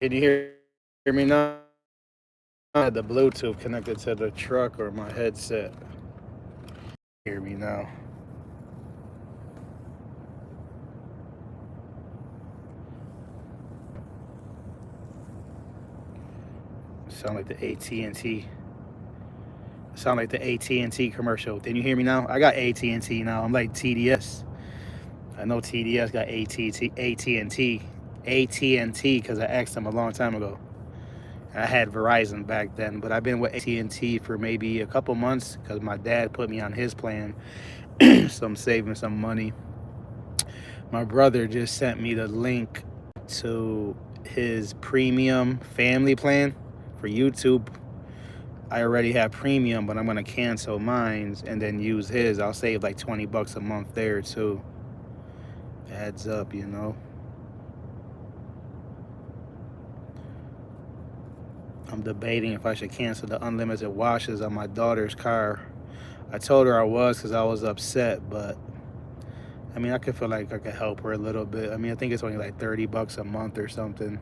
Can you hear me now? I had the Bluetooth connected to the truck or my headset. Hear me now. Sound like the AT&T. Sound like the AT&T commercial. Didn't you hear me now? I got AT&T now. I'm like TDS. I know TDS got AT&T, AT&T because I asked them a long time ago. I had Verizon back then, but I've been with AT&T for maybe a couple months because my dad put me on his plan, so I'm saving some money. My brother just sent me the link to his premium family plan for YouTube. I already have premium, but I'm gonna cancel mine and then use his. I'll save like $20 a month there too. Adds up. I'm debating if I should cancel the unlimited washes on my daughter's car. I told her I was because I was upset, but I mean, I could feel like I could help her a little bit. I mean, I think it's only like $30 a month or something.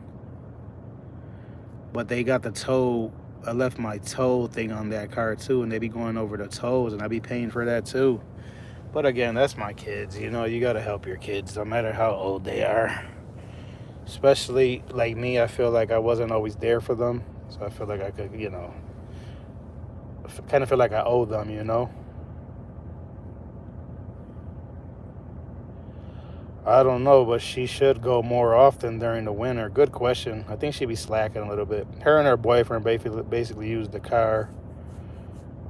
But they got the tow. I left my tow thing on that car too, and they be going over the tolls, and I be paying for that too. But again, that's my kids. You gotta help your kids, no matter how old they are. Especially like me, I feel like I wasn't always there for them, so I feel like I could, kind of feel like I owe them. I don't know, but she should go more often during the winter. Good question. I think she'd be slacking a little bit. Her and her boyfriend basically used the car.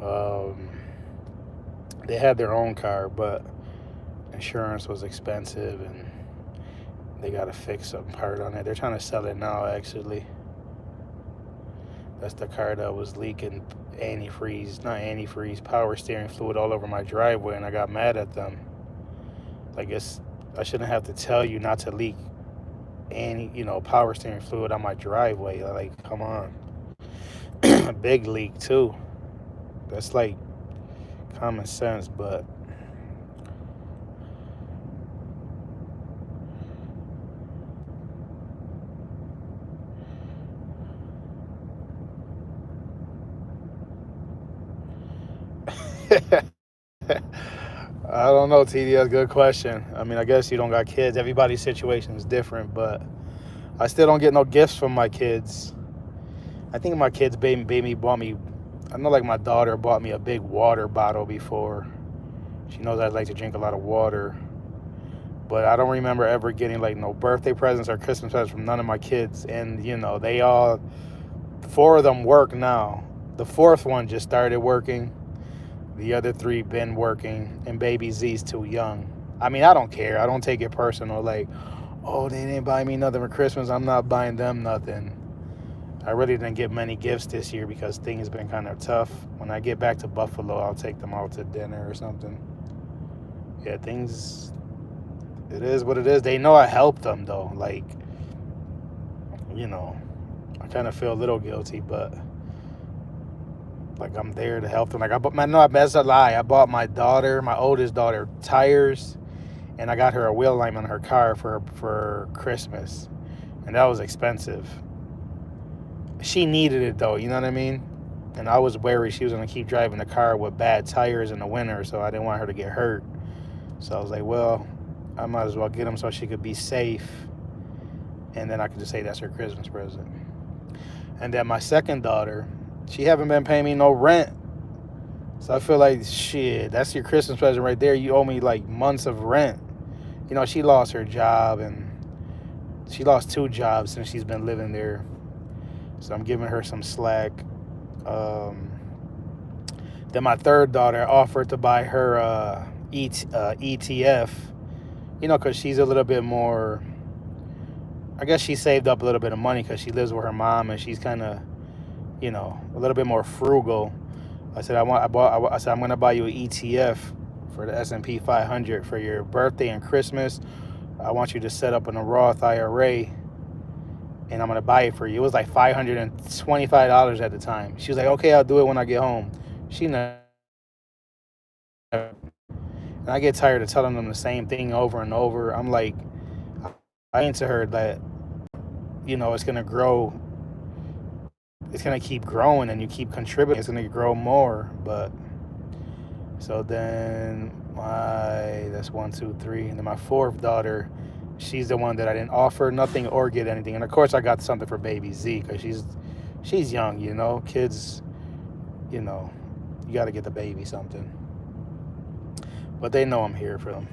Um, they had their own car, but insurance was expensive and they got to fix some part on it. They're trying to sell it now, actually. That's the car that was leaking power steering fluid all over my driveway, and I got mad at them. Like, I shouldn't have to tell you not to leak power steering fluid on my driveway. Like, come on. A big leak, too. That's like common sense, but I don't know, TD. Good question. I mean, I guess you don't got kids. Everybody's situation is different, but I still don't get no gifts from my kids. I think my kids baby bought me. I know, like my daughter bought me a big water bottle before. She knows I like to drink a lot of water, but I don't remember ever getting like no birthday presents or Christmas presents from none of my kids. And they all, four of them work now. The fourth one just started working. The other three been working, and baby Z's too young. I mean, I don't care. I don't take it personal. Like, oh, they didn't buy me nothing for Christmas. I'm not buying them nothing. I really didn't get many gifts this year because things been kind of tough. When I get back to Buffalo, I'll take them out to dinner or something. Yeah, things. It is what it is. They know I helped them though. Like, you know, I kind of feel a little guilty, but like I'm there to help them. Like I bought no, that's a lie. I bought my oldest daughter, tires, and I got her a wheel alignment on her car for Christmas, and that was expensive. She needed it though, you know what I mean? And I was worried she was gonna keep driving the car with bad tires in the winter, so I didn't want her to get hurt. So I was like, well, I might as well get them so she could be safe, and then I could just say that's her Christmas present. And then my second daughter, she haven't been paying me no rent. So I feel like, shit, that's your Christmas present right there. You owe me like months of rent. She lost her job and she lost two jobs since she's been living there. So I'm giving her some slack. Um, then my third daughter offered to buy her ETF, because she's a little bit more, I guess she saved up a little bit of money because she lives with her mom and she's kind of, a little bit more frugal. I said I'm gonna buy you an ETF for the S&P 500 for your birthday and Christmas. I want you to set up in a Roth IRA, and I'm gonna buy it for you. It was like $525 at the time. She was like, "Okay, I'll do it when I get home." She never. And I get tired of telling them the same thing over and over. I'm like, I explained to her that it's going to grow. It's going to keep growing, and you keep contributing. It's going to grow more. But so then that's 1, 2, 3. And then my fourth daughter, she's the one that I didn't offer nothing or get anything. And of course I got something for baby Z, because she's young, kids, you got to get the baby something. But they know I'm here for them.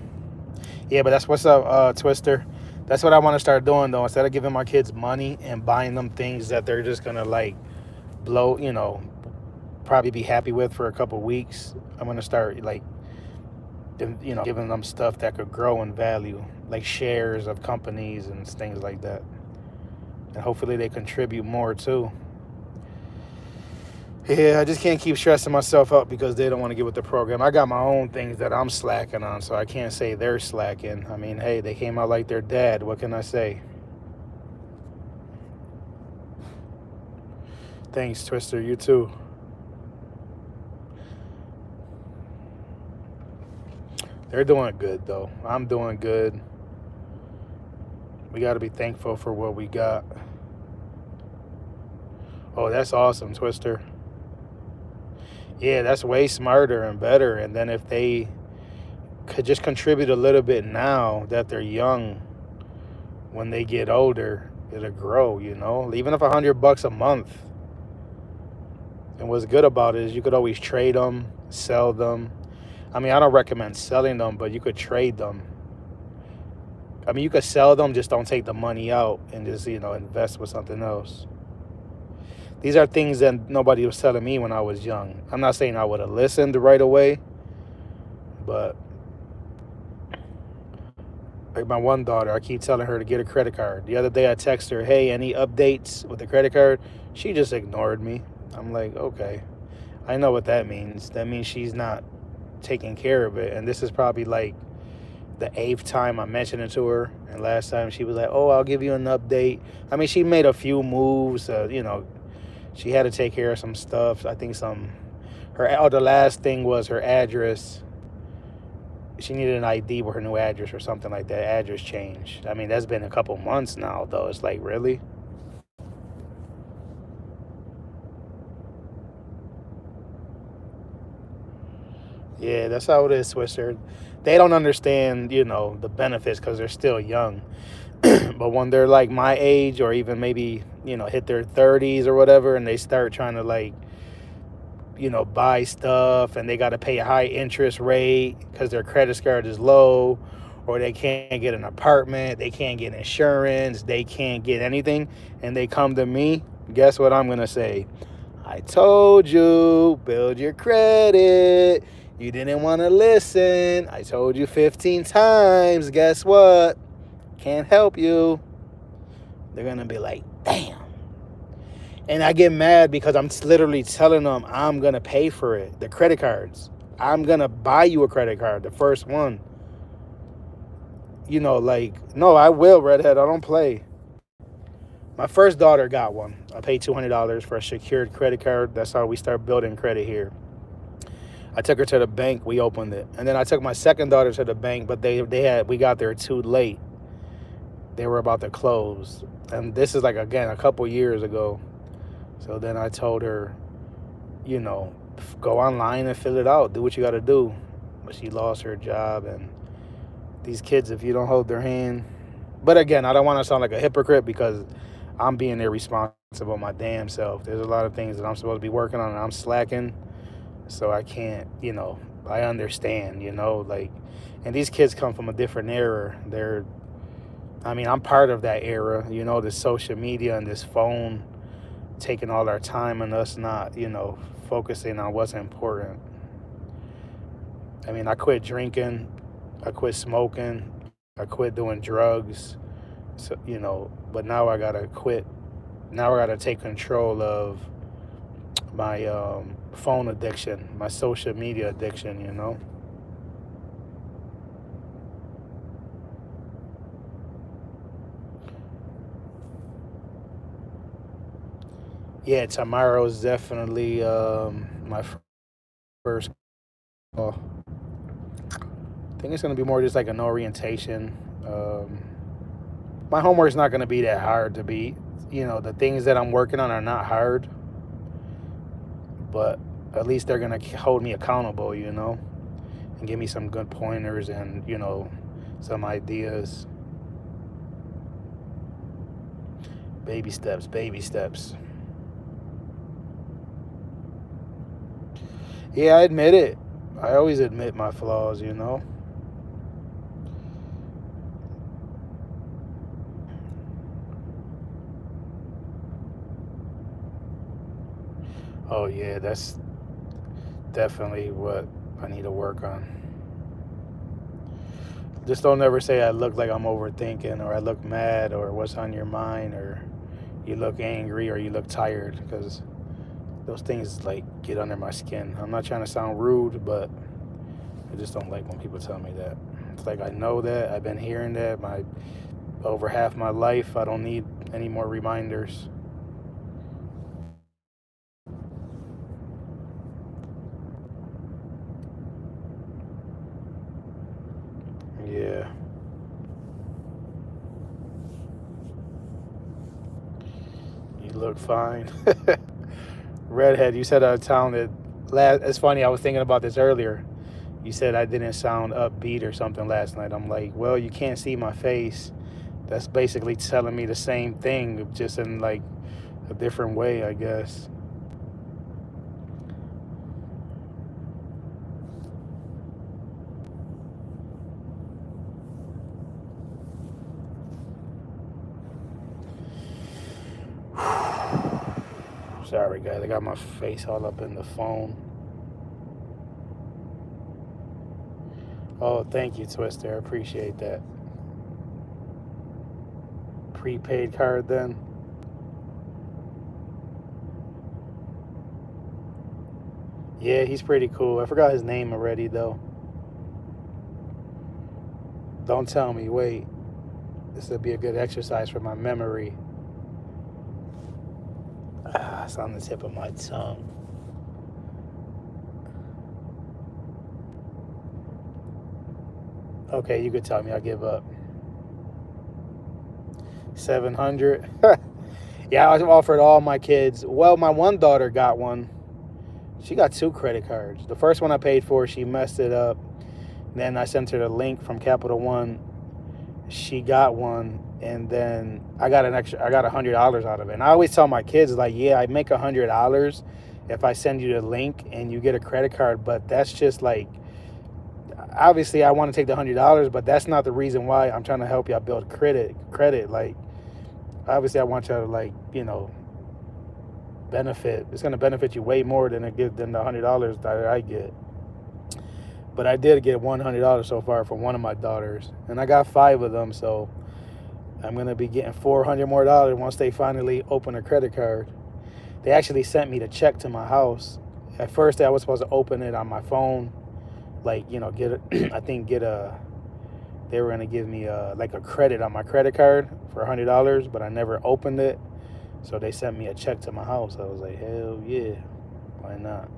Yeah, but that's what's up, Twister. That's what I want to start doing, though. Instead of giving my kids money and buying them things that they're just going to, like, blow, probably be happy with for a couple weeks, I'm going to start, like, giving them stuff that could grow in value, like shares of companies and things like that. And hopefully they contribute more, too. Yeah, I just can't keep stressing myself up because they don't want to get with the program. I got my own things that I'm slacking on, so I can't say they're slacking. I mean, hey, they came out like their dad. What can I say? Thanks, Twister. You too. They're doing good, though. I'm doing good. We got to be thankful for what we got. Oh, that's awesome, Twister. Yeah, that's way smarter and better. And then if they could just contribute a little bit now that they're young, when they get older, it'll grow, even if $100 a month. And what's good about it is you could always trade them, sell them. I mean, I don't recommend selling them, but you could trade them. I mean, you could sell them, just don't take the money out and just, invest with something else. These are things that nobody was telling me when I was young. I'm not saying I would have listened right away, but like my one daughter, I keep telling her to get a credit card. The other day I text her, hey, any updates with the credit card? She just ignored me. I'm like, okay, I know what that means. That means she's not taking care of it. And this is probably like the 8th time I mentioned it to her. And last time she was like, oh, I'll give you an update. I mean, she made a few moves, she had to take care of some stuff. I think the last thing was her address. She needed an ID with her new address or something like that. Address change. I mean, that's been a couple months now, though. It's like, really? Yeah, that's how it is, Swisher. They don't understand, the benefits because they're still young. But when they're like my age, or even maybe, hit their 30s or whatever, and they start trying to like, buy stuff, and they got to pay a high interest rate because their credit score is low, or they can't get an apartment, they can't get insurance, they can't get anything, and they come to me, guess what I'm going to say? I told you, build your credit. You didn't want to listen. I told you 15 times. Guess what? Can't help you. They're going to be like, damn. And I get mad because I'm literally telling them I'm going to pay for it. The credit cards. I'm going to buy you a credit card. The first one. No, I will, Redhead. I don't play. My first daughter got one. I paid $200 for a secured credit card. That's how we start building credit here. I took her to the bank. We opened it. And then I took my second daughter to the bank, but we got there too late. They were about to close. And this is like, again, a couple years ago. So then I told her, go online and fill it out. Do what you got to do. But she lost her job. And these kids, if you don't hold their hand. But again, I don't want to sound like a hypocrite because I'm being irresponsible my damn self. There's a lot of things that I'm supposed to be working on and I'm slacking. So I can't, I understand, and these kids come from a different era. I'm part of that era, the social media and this phone taking all our time and us not, focusing on what's important. I quit drinking, I quit smoking, I quit doing drugs, so, but now I gotta quit. Now I gotta take control of my phone addiction, my social media addiction, Yeah, tomorrow's definitely my first call. I think it's going to be more just like an orientation. My homework's not going to be that hard to beat. the things that I'm working on are not hard, but at least they're gonna hold me accountable, and give me some good pointers and some ideas. Baby steps, baby steps. Yeah, I admit it. I always admit my flaws. Oh yeah, that's definitely what I need to work on. Just don't ever say I look like I'm overthinking, or I look mad, or what's on your mind, or you look angry, or you look tired, because those things like get under my skin. I'm not trying to sound rude, but I just don't like when people tell me that. It's like I know that, I've been hearing that over half my life. I don't need any more reminders. Yeah. You look fine. Redhead, you said I sounded. It's funny, I was thinking about this earlier. You said I didn't sound upbeat or something last night. I'm like, well, you can't see my face. That's basically telling me the same thing, just in like a different way, I guess. Sorry, guys. I got my face all up in the phone. Oh, thank you, Twister. I appreciate that. Prepaid card, then. Yeah, he's pretty cool. I forgot his name already, though. Don't tell me. Wait. This would be a good exercise for my memory. It's on the tip of my tongue. Okay, you could tell me. I'll give up. 700. Yeah, I offered all my kids. Well, my one daughter got one. She got 2 credit cards. The first one I paid for, she messed it up. Then I sent her the link from Capital One. She got one, and then I got $100 out of it. And I always tell my kids, like, yeah, I make $100 if I send you the link and you get a credit card, but that's just like, obviously I want to take the $100, but that's not the reason why I'm trying to help y'all build credit. Like, obviously I want y'all to, like, benefit. It's going to benefit you way more than the $100 that I get. But I did get $100 so far from one of my daughters, and I got 5 of them, so I'm going to be getting $400 more once they finally open a credit card. They actually sent me the check to my house. At first, I was supposed to open it on my phone, like, they were going to give me like a credit on my credit card for $100, but I never opened it. So they sent me a check to my house. I was like, hell yeah, why not?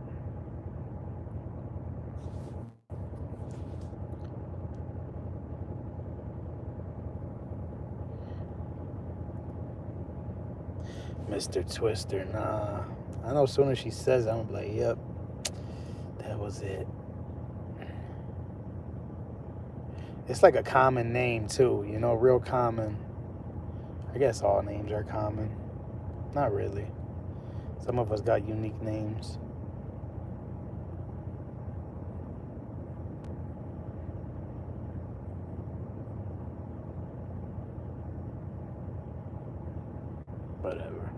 Mr. Twister, nah. I know as soon as she says it, I'm like, yep, that was it. It's like a common name too, real common. I guess all names are common. Not really. Some of us got unique names. Whatever.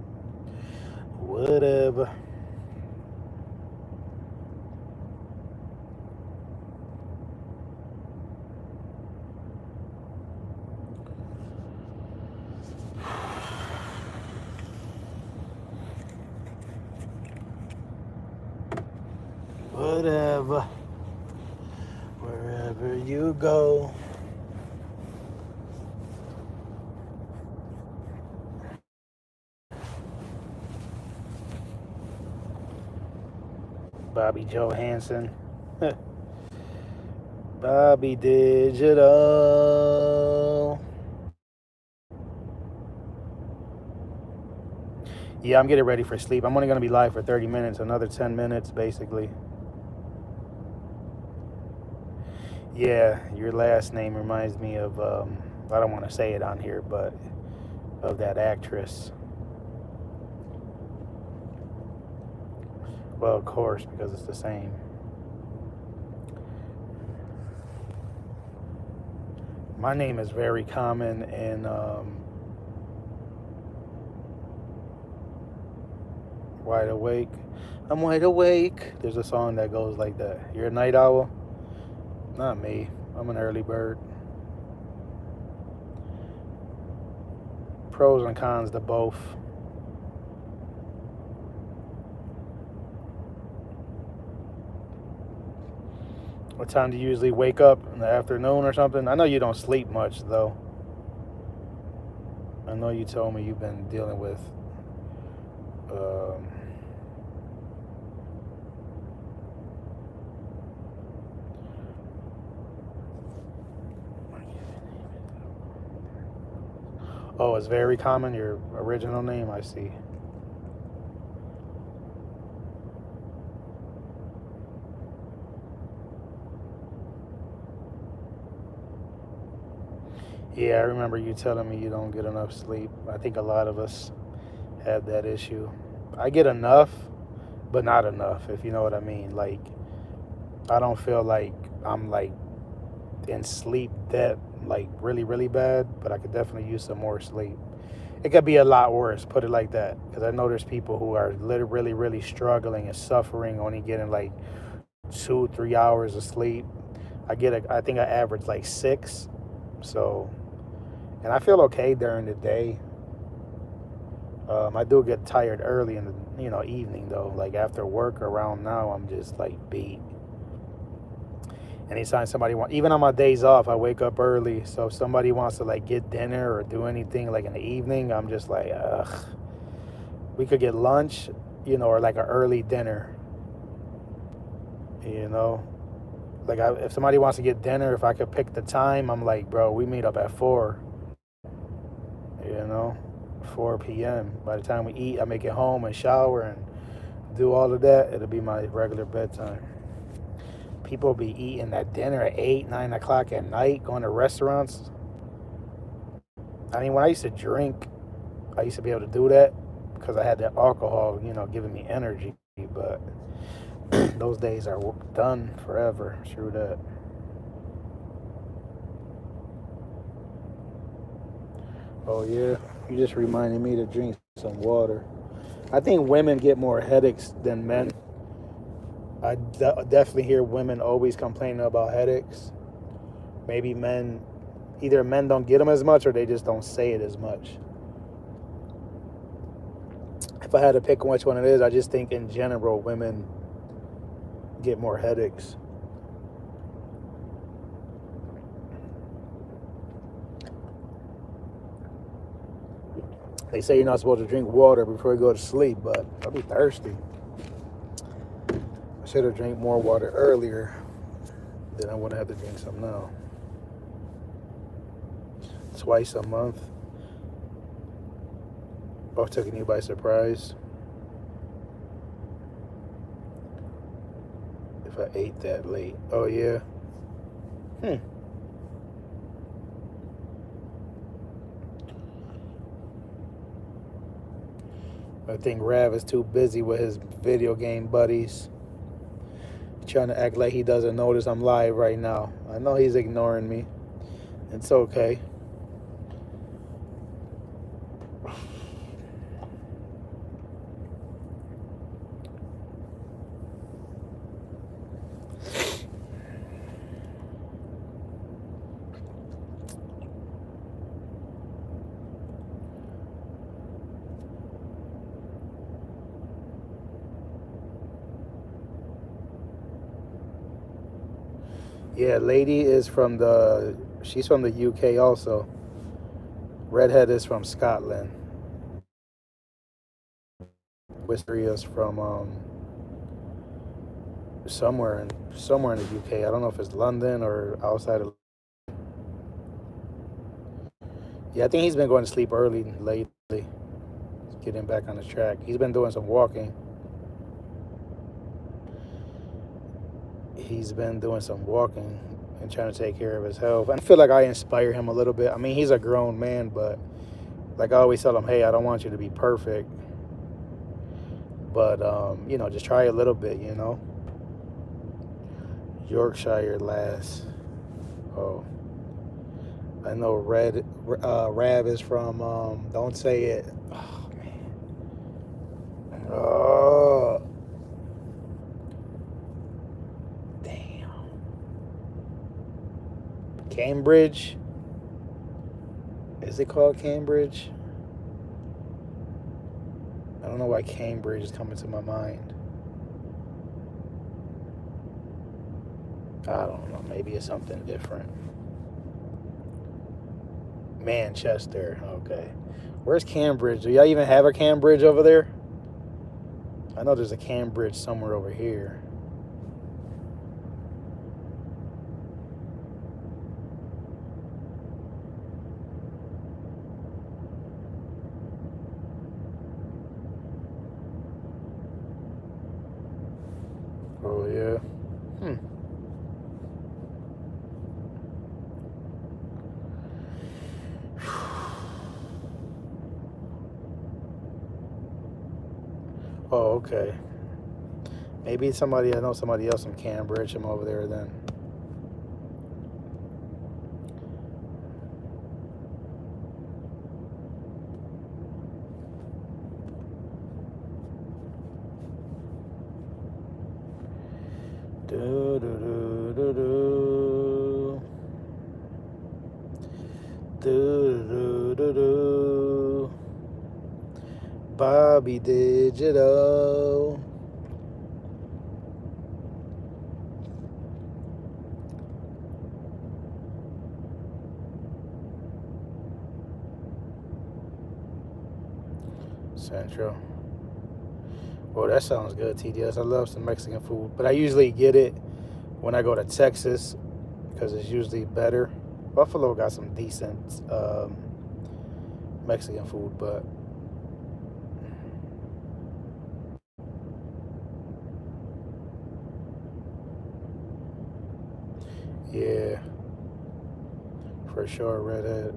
Whatever. Wherever you go. Bobby Johansson. Bobby Digital. Yeah, I'm getting ready for sleep. I'm only going to be live for 30 minutes, another 10 minutes, basically. Yeah, your last name reminds me of, I don't want to say it on here, but of that actress. Well, of course, because it's the same. My name is very common in Wide Awake. I'm wide awake. There's a song that goes like that. You're a night owl? Not me. I'm an early bird. Pros and cons to both. What time do you usually wake up? In the afternoon or something? I know you don't sleep much, though. I know you told me you've been dealing with um, oh, it's very common, your original name, I see. Yeah, I remember you telling me you don't get enough sleep. I think a lot of us have that issue. I get enough, but not enough, if you know what I mean. Like, I don't feel like I'm like in sleep that like really, really bad, but I could definitely use some more sleep. It could be a lot worse, put it like that. Because I know there's people who are literally, really struggling and suffering, only getting like 2, 3 hours of sleep. I think I average like 6. So, and I feel okay during the day. I do get tired early in the evening though. Like after work around now, I'm just like beat. Anytime somebody even on my days off, I wake up early. So if somebody wants to like get dinner or do anything like in the evening, I'm just like, ugh. We could get lunch, or like an early dinner. Like if somebody wants to get dinner, if I could pick the time, I'm like, bro, we meet up at 4. You know, 4 p.m. By the time we eat, I make it home and shower and do all of that. It'll be my regular bedtime. People be eating that dinner at 8, 9 o'clock at night, going to restaurants. I mean, when I used to drink, I used to be able to do that because I had that alcohol, giving me energy. But those days are done forever. True that. Oh, yeah. You just reminded me to drink some water. I think women get more headaches than men. I definitely hear women always complaining about headaches. Maybe either men don't get them as much or they just don't say it as much. If I had to pick which one it is, I just think in general women get more headaches. They say you're not supposed to drink water before you go to sleep, but I'll be thirsty. I should have drank more water earlier. Then I wouldn't have to drink some now. Twice a month. Oh, taking you by surprise. If I ate that late. Oh, yeah. I think Rav is too busy with his video game buddies. Trying to act like he doesn't notice I'm live right now. I know he's ignoring me. It's okay. Yeah, lady is she's from the UK also. Redhead is from Scotland. Wisteria's from somewhere in the UK. I don't know if it's London or outside of. Yeah, I think he's been going to sleep early lately. He's getting back on the track. He's been doing some walking. He's been doing some walking and trying to take care of his health. And I feel like I inspire him a little bit. I mean, he's a grown man, but like I always tell him, hey, I don't want you to be perfect. But, just try a little bit, Yorkshire Lass. Oh. I know Rav is from, don't say it. Oh, man. Oh. Damn. Cambridge? Is it called Cambridge? I don't know why Cambridge is coming to my mind. I don't know. Maybe it's something different. Manchester. Okay. Where's Cambridge? Do y'all even have a Cambridge over there? I know there's a Cambridge somewhere over here. Oh, yeah. Oh, okay. Maybe I know somebody else in Cambridge. I'm over there then. Do, do, do, do, do. Do, do, do, do. Bobby Digital. Central. Well, that sounds good, TDS. I love some Mexican food, but I usually get it when I go to Texas because it's usually better. Buffalo got some decent Mexican food, but yeah, for sure, Redhead.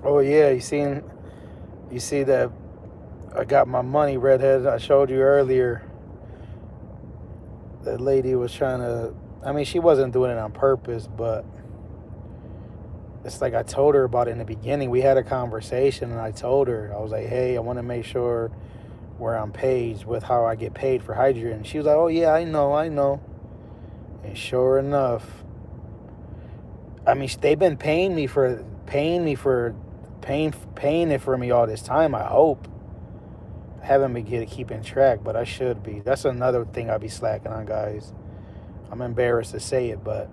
Oh yeah, you see that I got my money, Redhead. I showed you earlier. That lady was trying to. I mean, she wasn't doing it on purpose, but it's like I told her about it in the beginning. We had a conversation, and I told her, I was like, hey, I want to make sure we're on page with how I get paid for Hydra. And she was like, oh yeah, I know. And sure enough, I mean, they've been paying it for me all this time. I hope. I haven't been keeping track, but I should be. That's another thing I be slacking on, guys. I'm embarrassed to say it, but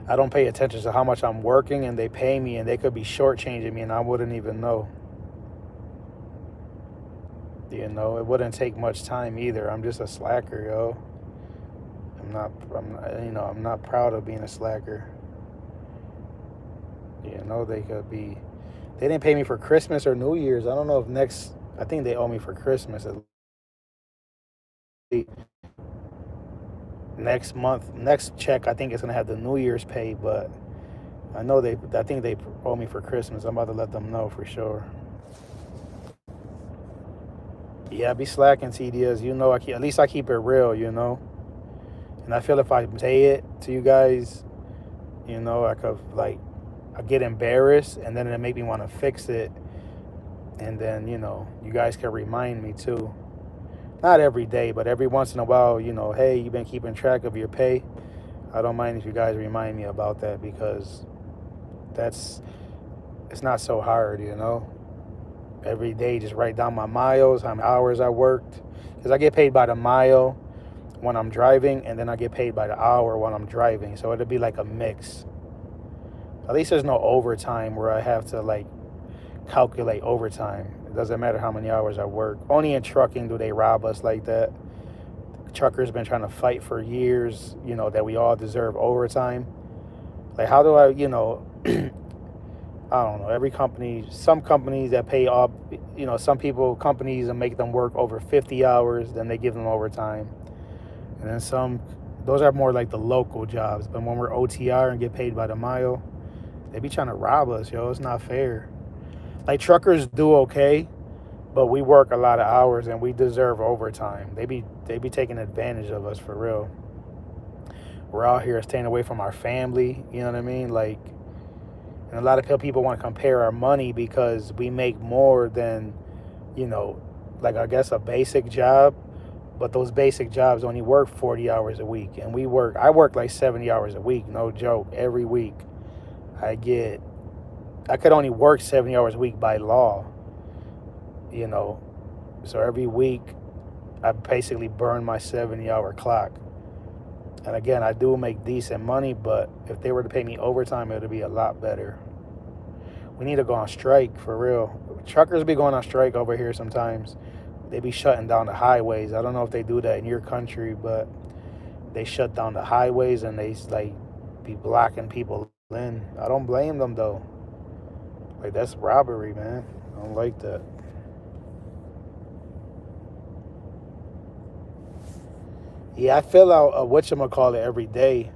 I don't pay attention to how much I'm working, and they pay me, and they could be shortchanging me, and I wouldn't even know. It wouldn't take much time either. I'm just a slacker, yo. I'm not proud of being a slacker. They could be. They didn't pay me for Christmas or New Year's. I don't know if I think they owe me for Christmas. Next month, next check, I think it's gonna have the New Year's pay, but I think they owe me for Christmas. I'm about to let them know for sure. Yeah, I be slacking, TDS. You know, at least I keep it real, you know. And I feel if I say it to you guys, you know, I could like I get embarrassed, and then it make me want to fix it, and then you know, you guys can remind me too. Not every day, but every once in a while, you know, hey, you've been keeping track of your pay. I don't mind if you guys remind me about that because that's it's not so hard, you know. Every day, just write down my miles, how many hours I worked, because I get paid by the mile when I'm driving, and then I get paid by the hour when I'm driving. So it'll be like a mix. At least there's no overtime where I have to like calculate overtime. It doesn't matter how many hours I work. Only in trucking do they rob us like that. Truckers been trying to fight for years, you know, that we all deserve overtime. Like, how do I, you know, I don't know. Every company, some companies that pay up, you know, some people, companies that make them work over 50 hours, then they give them overtime. And then some, those are more like the local jobs. But when we're OTR and get paid by the mile, they be trying to rob us, yo. It's not fair. Like, truckers do okay, but we work a lot of hours and we deserve overtime. They be taking advantage of us for real. We're out here staying away from our family, you know what I mean? Like, and a lot of people want to compare our money because we make more than, you know, like I guess a basic job, but those basic jobs only work 40 hours a week. And I work like 70 hours a week, no joke, every week. I could only work 70 hours a week by law, you know. So every week I basically burn my 70-hour clock. And again, I do make decent money, but if they were to pay me overtime, it would be a lot better. We need to go on strike for real. Truckers be going on strike over here sometimes. They be shutting down the highways. I don't know if they do that in your country, but they shut down the highways and they like be blocking people in. I don't blame them though. Like, that's robbery, man. I don't like that. Yeah, I fill out a whatchamacallit every day,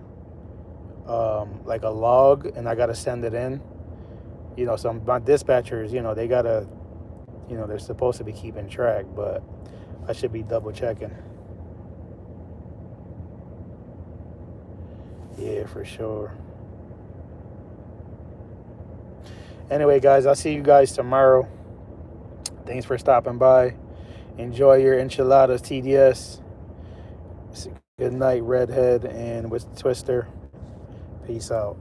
like a log, and I gotta send it in. You know, some my dispatchers, you know, they gotta, you know, they're supposed to be keeping track, but I should be double checking. Yeah, for sure. Anyway, guys, I'll see you guys tomorrow. Thanks for stopping by. Enjoy your enchiladas, TDS. Good night, Redhead and with Twister. Peace out.